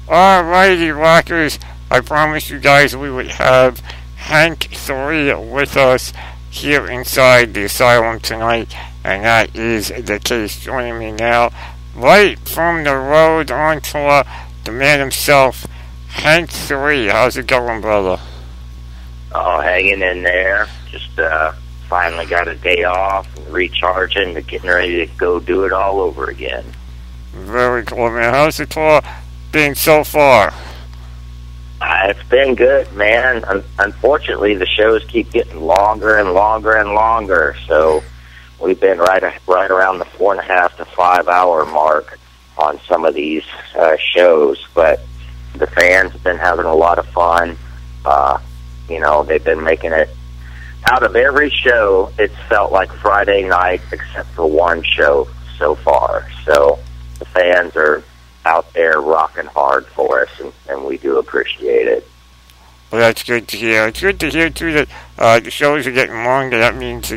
Alrighty, rockers. I promised you guys we would have Hank 3 with us here inside the asylum tonight, and that is the case. Joining me now, right from the road on tour, the man himself, Hank 3. How's it going, brother? Oh, hanging in there. Just finally got a day off, recharging, and getting ready to go do it all over again. Very cool, man. How's the tour been so far? It's been good, man. Unfortunately, the shows keep getting longer and longer and longer, so we've been right around the 4.5 to 5 hour mark on some of these shows, but the fans have been having a lot of fun. They've been making it. Out of every show, it's felt like Friday night except for one show so far. So the fans are out there rocking hard for us, and we do appreciate it. Well, that's good to hear. It's good to hear, too, that the shows are getting longer. That means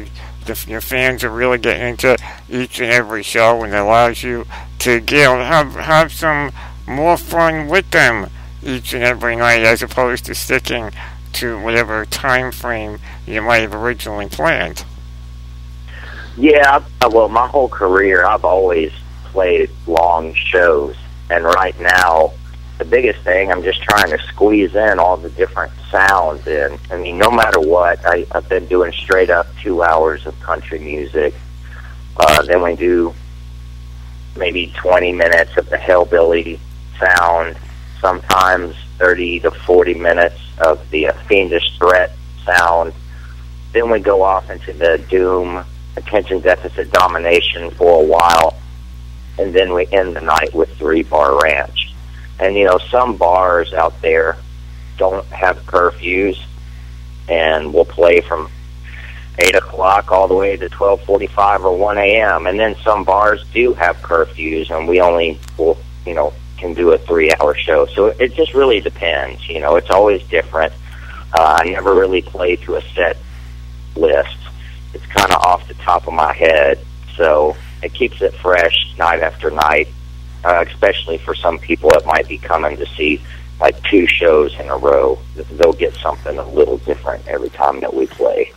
your fans are really getting into each and every show, and it allows you to have some more fun with them each and every night, as opposed to sticking to whatever time frame you might have originally planned. Yeah, well, my whole career, I've always played long shows, and right now, the biggest thing, I'm just trying to squeeze in all the different sounds in. I mean, no matter what, I've been doing straight up 2 hours of country music. Then we do maybe 20 minutes of the hillbilly sound, sometimes 30 to 40 minutes of the fiendish threat sound. Then we go off into the doom, attention deficit domination for a while, and then we end the night with 3-bar ranch. And, some bars out there don't have curfews, and we'll play from 8 o'clock all the way to 12:45 or 1 a.m. And then some bars do have curfews, and we only can do a 3-hour show. So it just really depends. It's always different. I never really play to a set list. It's kind of off the top of my head, so it keeps it fresh night after night, especially for some people that might be coming to see like 2 shows in a row. They'll get something a little different every time that we play.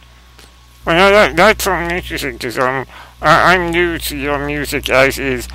Well, that's something interesting, because I'm new to your music, as is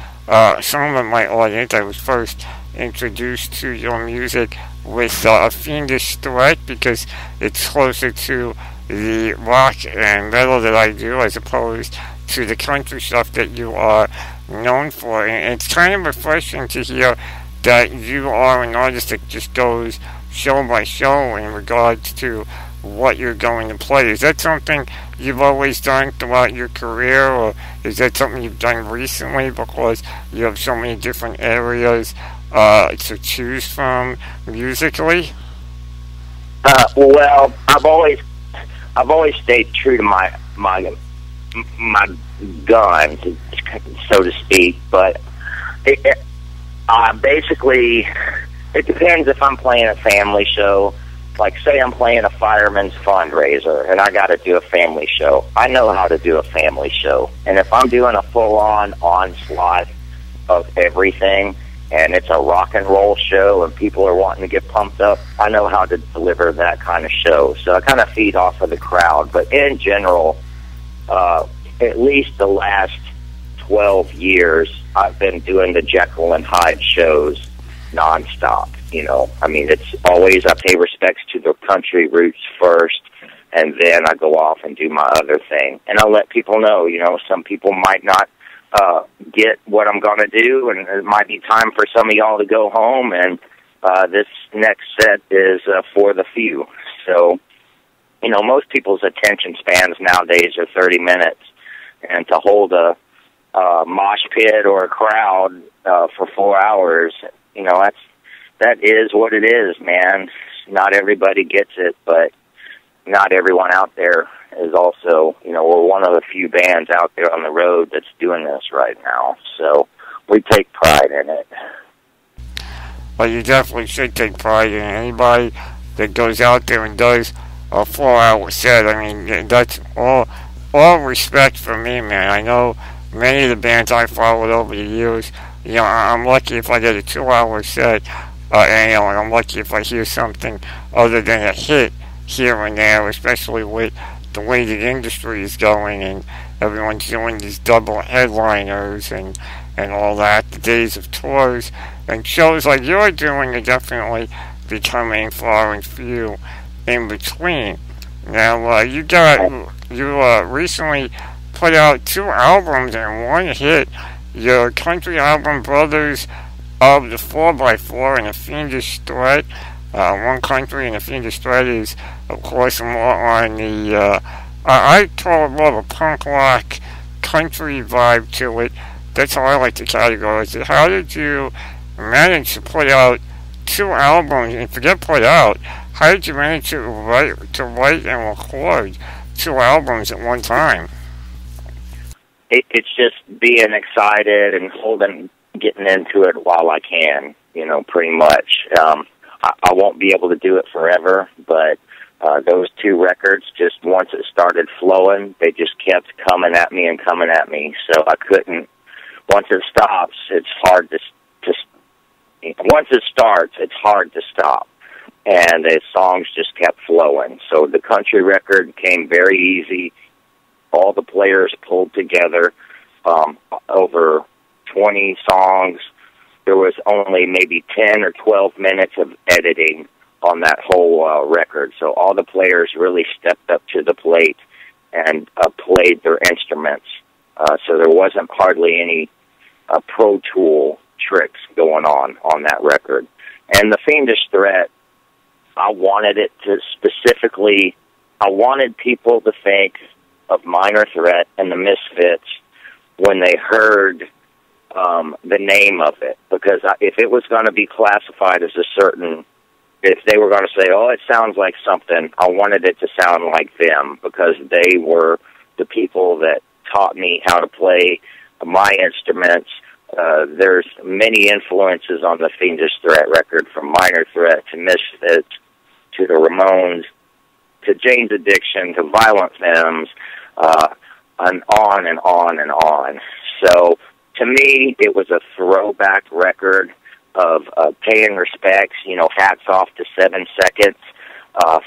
some of my audience. I was first introduced to your music with A Fiendish Threat, because it's closer to the rock and metal that I do, as opposed to the country stuff that you are known for. And it's kind of refreshing to hear that you are an artist that just goes show by show in regards to what you're going to play. Is that something you've always done throughout your career, or is that something you've done recently because you have so many different areas to choose from musically? Well, I've always stayed true to my gun, so to speak. But basically, it depends if I'm playing a family show. Like, say I'm playing a fireman's fundraiser, and I got to do a family show. I know how to do a family show. And if I'm doing a full-on onslaught of everything, and it's a rock and roll show, and people are wanting to get pumped up, I know how to deliver that kind of show. So I kind of feed off of the crowd. But in general, at least the last 12 years, I've been doing the Jekyll and Hyde shows nonstop. I mean, it's always, I pay respects to the country roots first, and then I go off and do my other thing. And I'll let people know, some people might not get what I'm going to do, and it might be time for some of y'all to go home, and this next set is for the few. So, most people's attention spans nowadays are 30 minutes, and to hold a mosh pit or a crowd for 4 hours, that is what it is, man. Not everybody gets it, but not everyone out there is also, we're one of the few bands out there on the road that's doing this right now. So we take pride in it. Well, you definitely should take pride in it. Anybody that goes out there and does a 4-hour set, I mean, that's all respect for me, man. I know many of the bands I followed over the years, I'm lucky if I get a 2-hour set. and, and I'm lucky if I hear something other than a hit here and there, especially with the way the industry is going and everyone's doing these double headliners and all that. The days of tours and shows like you're doing are definitely becoming far and few in between. Now, you recently put out 2 albums and 1 hit. Your country album, Brothers of the 4x4 and A Fiendish Threat. One Country and A Fiendish Threat is, of course, more on the, I call it more of a punk rock country vibe to it. That's how I like to categorize it. How did you manage to put out 2 albums, and forget put out, how did you manage to write and record 2 albums at one time? It's just being excited and getting into it while I can, pretty much. I won't be able to do it forever, but those 2 records, just once it started flowing, they just kept coming at me. So I couldn't. Once it stops, it's hard to. Once it starts, it's hard to stop, and the songs just kept flowing. So the country record came very easy. All the players pulled together over 20 songs. There was only maybe 10 or 12 minutes of editing on that whole record. So all the players really stepped up to the plate and played their instruments. So there wasn't hardly any Pro Tool tricks going on that record. And The Fiendish Threat, I wanted people to think of Minor Threat and the Misfits when they heard the name of it, because if it was going to be classified as if they were going to say, oh, it sounds like something, I wanted it to sound like them, because they were the people that taught me how to play my instruments. There's many influences on the Fiendish Threat record, from Minor Threat to Misfits to the Ramones to Jane's Addiction to Violent Femmes, and on and on and on. So to me, it was a throwback record of paying respects. Hats off to 7 Seconds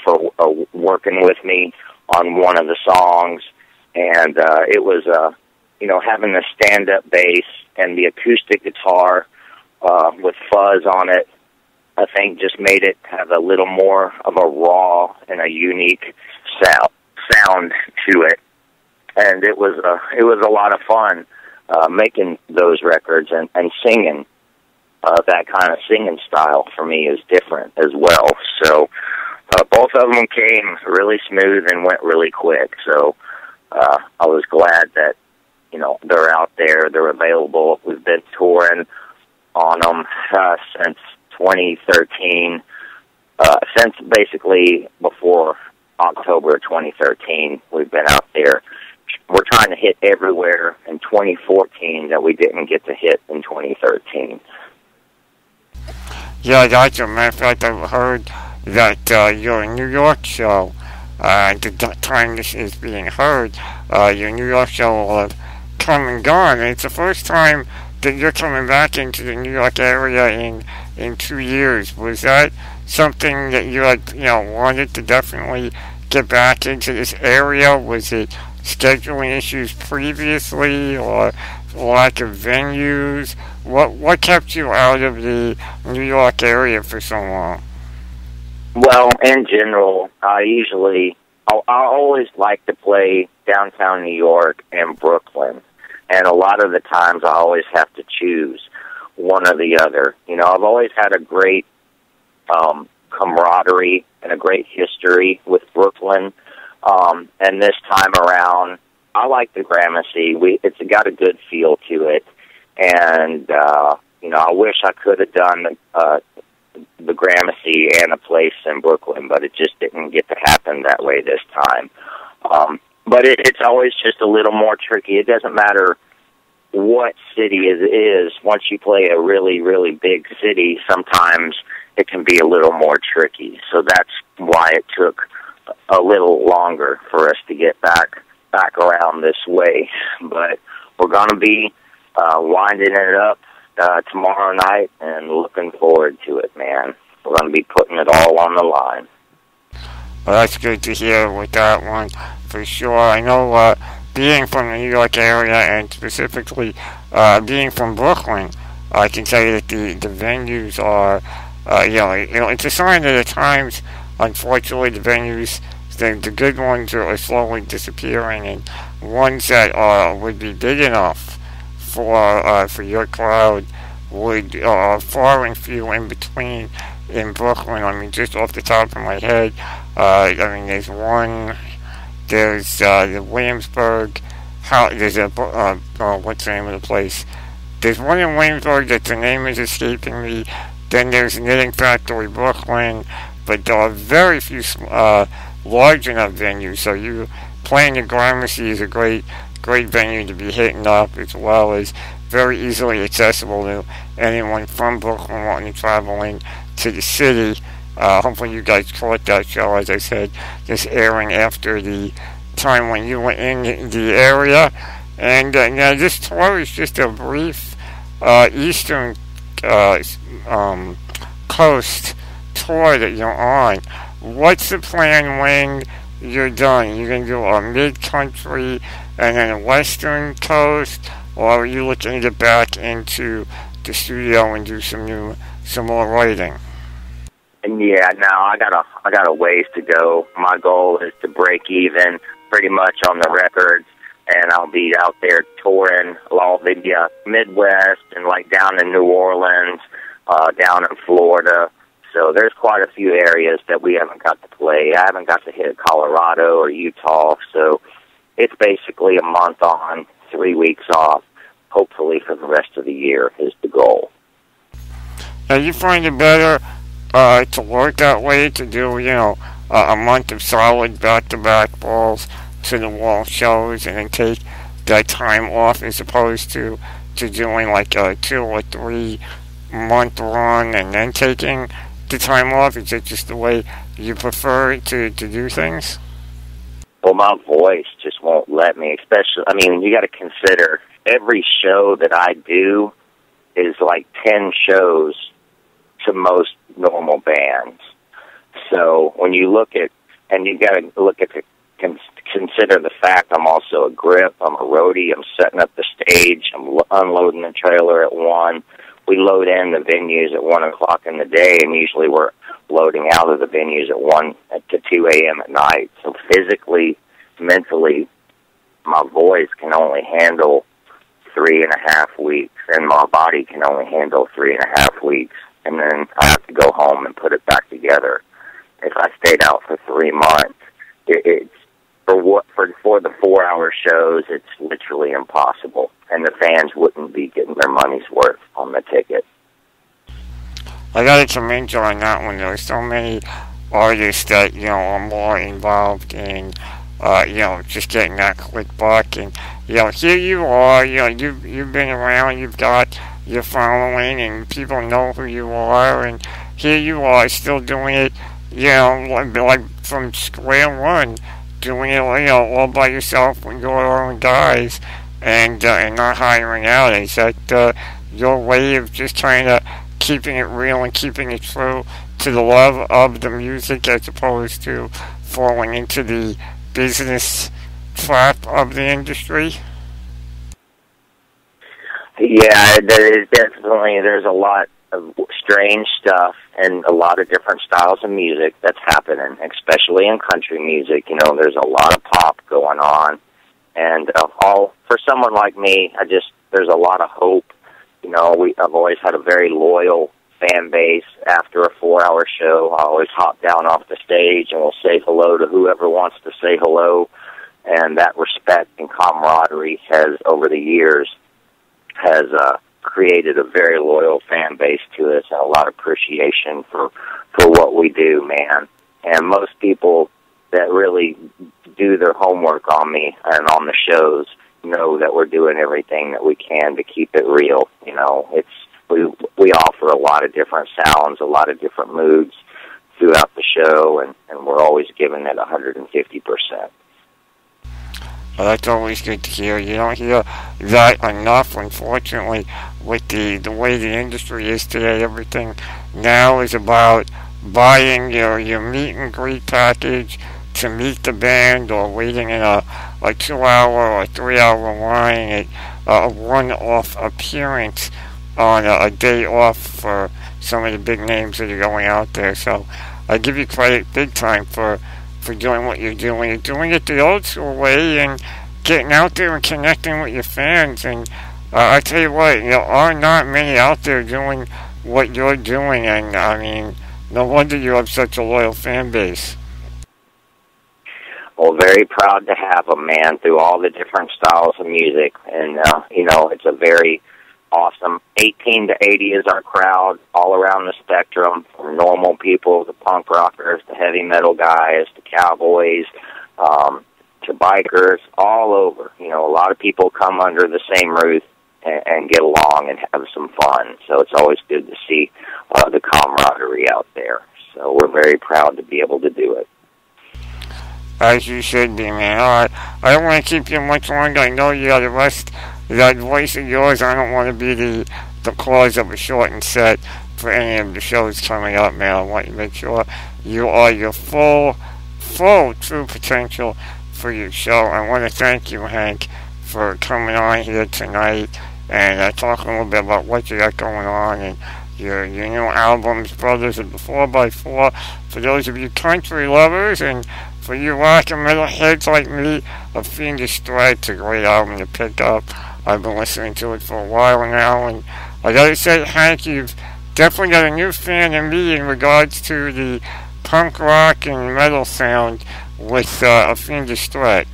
for working with me on one of the songs, and it was having the stand-up bass and the acoustic guitar with fuzz on it, I think just made it have a little more of a raw and a unique sound to it. And it was a lot of fun making those records and singing. That kind of singing style for me is different as well. So both of them came really smooth and went really quick. So I was glad that they're out there, they're available. We've been touring on them since 2013, since basically before October 2013. We've been out there. We're trying to hit everywhere in 2014 that we didn't get to hit in 2013. Yeah, I got you. Matter of fact, I've heard that your New York show, at the time this is being heard, your New York show will have come and gone. And it's the first time that you're coming back into the New York area in 2 years. Was that something that you wanted to definitely get back into this area? Was it scheduling issues previously, or lack of venues? What kept you out of the New York area for so long? Well, in general, I always like to play downtown New York and Brooklyn, and a lot of the times I always have to choose one or the other. I've always had a great camaraderie and a great history with Brooklyn, and this time around, I like the Gramercy. It's got a good feel to it, and I wish I could have done the Gramercy and a place in Brooklyn, but it just didn't get to happen that way this time. But it's always just a little more tricky. It doesn't matter what city it is. Once you play a really, really big city, sometimes it can be a little more tricky. So that's why it took a little longer for us to get back around this way. But we're going to be winding it up tomorrow night, and looking forward to it, man. We're going to be putting it all on the line. Well, that's good to hear with that one, for sure. I know, being from the New York area, and specifically being from Brooklyn, I can tell you that the venues are, it's a sign that at times, unfortunately, the venues, the good ones are slowly disappearing, and ones that would be big enough for your crowd would far and few in between in Brooklyn. I mean, just off the top of my head, there's the Williamsburg. There's what's the name of the place? There's one in Williamsburg that the name is escaping me. Then there's Knitting Factory Brooklyn, but there are very few large enough venues. So you playing the Gramercy is a great venue to be hitting up, as well as very easily accessible to anyone from Brooklyn wanting to travel in to the city. Hopefully you guys caught that show, as I said, just airing after the time when you were in the area. And now this tour is just a brief eastern coast tour that you're on. What's the plan when you're done? You're going to do a mid-country and then a western coast, or are you looking to get back into the studio and do some more writing? Yeah, no, I got a ways to go. My goal is to break even pretty much on the records, and I'll be out there touring all the Midwest and like down in New Orleans, down in Florida. So there's quite a few areas that we haven't got to play. I haven't got to hit Colorado or Utah, so it's basically a month on, 3 weeks off, hopefully for the rest of the year is the goal. Now, you find it better to work that way, to do, a month of solid back-to-back balls to the wall shows and then take that time off, as opposed to doing like a 2 or 3 month run and then taking the time off? Is it just the way you prefer to do things? Well, my voice just won't let me, especially, you got to consider every show that I do is like 10 shows to most normal bands. So when you look at, and you got to look at consider the fact I'm also a grip, I'm a roadie, I'm setting up the stage, I'm unloading the trailer at 1. We load in the venues at 1 o'clock in the day, and usually we're loading out of the venues at 1 to 2 a.m. at night. So physically, mentally, my voice can only handle 3.5 weeks, and my body can only handle 3.5 weeks. And then I have to go home and put it back together. If I stayed out for 3 months, it's for the 4-hour shows, it's literally impossible, and the fans wouldn't be getting their money's worth on the ticket. I gotta commend you on that one. There's so many artists that are more involved in just getting that quick buck, and here you are. You've been around. You've got your following, and people know who you are, and here you are still doing it. Like from square one, doing it, all by yourself with your own guys, and not hiring out. Is that your way of just trying to keeping it real and keeping it true to the love of the music, as opposed to falling into the business trap of the industry? Yeah, there's a lot of strange stuff and a lot of different styles of music that's happening, especially in country music. There's a lot of pop going on, and for someone like me, there's a lot of hope. I've always had a very loyal fan base. After a 4-hour show, I always hop down off the stage and will say hello to whoever wants to say hello, and that respect and camaraderie has, over the years, has created a very loyal fan base to us, and a lot of appreciation for what we do, man. And most people that really do their homework on me and on the shows know that we're doing everything that we can to keep it real. We offer a lot of different sounds, a lot of different moods throughout the show, and we're always giving it 150%. Well, that's always good to hear. You don't hear that enough, unfortunately, with the way the industry is today. Everything now is about buying your meet and greet package to meet the band, or waiting in a 2 hour or 3 hour line at a one-off appearance on a day off for some of the big names that are going out there. So I give you credit big time for doing what you're doing. You're doing it the old school way and getting out there and connecting with your fans. And I tell you what, there are not many out there doing what you're doing. And I mean, no wonder you have such a loyal fan base. Well, very proud to have them, man, through all the different styles of music. And, it's a very awesome. 18 to 80 is our crowd, all around the spectrum, from normal people to punk rockers to heavy metal guys to cowboys to bikers, all over. A lot of people come under the same roof and get along and have some fun. So it's always good to see the camaraderie out there. So we're very proud to be able to do it. As you should be, man. All right. I don't want to keep you much longer. I know you got the rest of that voice of yours. I don't want to be the cause of a shortened set for any of the shows coming up, man. I want you to make sure you are your full, true potential for your show. I want to thank you, Hank, for coming on here tonight and talking a little bit about what you got going on and your new albums, Brothers of the 4x4. For those of you country lovers and for you rock and metal heads like me, A Fiendish Threat's a great album to pick up. I've been listening to it for a while now, and I gotta say, Hank, you've definitely got a new fan in me in regards to the punk rock and metal sound with A Fiendish Threat.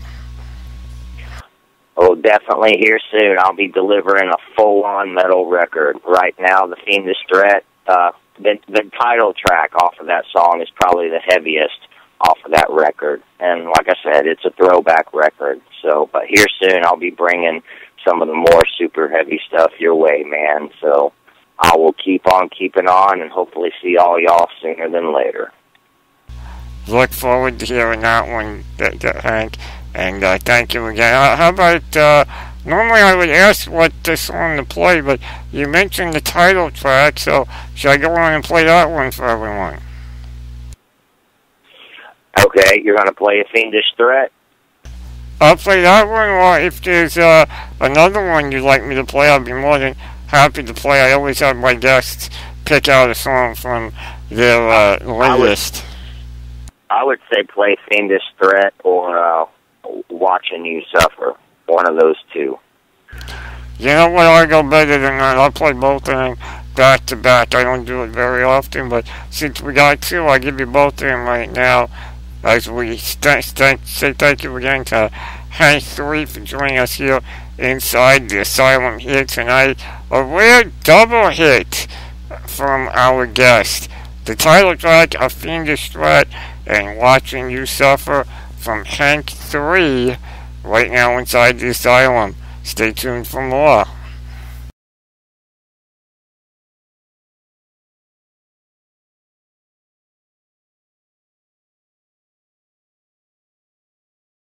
Oh, definitely here soon. I'll be delivering a full-on metal record. Right now, The Fiendish Threat, the title track off of that song is probably the heaviest off of that record. And like I said, it's a throwback record. So, but here soon I'll be bringing some of the more super heavy stuff your way, man. So I will keep on keeping on and hopefully see all y'all sooner than later. Look forward to hearing that one, Hank. And thank you again. How about, normally I would ask what song to play, but you mentioned the title track, so should I go on and play that one for everyone? Okay, you're going to play A Fiendish Threat? I'll play that one, or if there's another one you'd like me to play, I'll be more than happy to play. I always have my guests pick out a song from their list. I would say play Fiendish Threat or Watching You Suffer. One of those two. You know what? I'll go better than that. I'll play both of them back to back. I don't do it very often, but since we got two, I'll give you both of them right now. As we say thank you again to Hank 3 for joining us here inside the Asylum here tonight. A rare double hit from our guest. The title track, A Fiendish Threat, and Watching You Suffer from Hank 3 right now inside the Asylum. Stay tuned for more.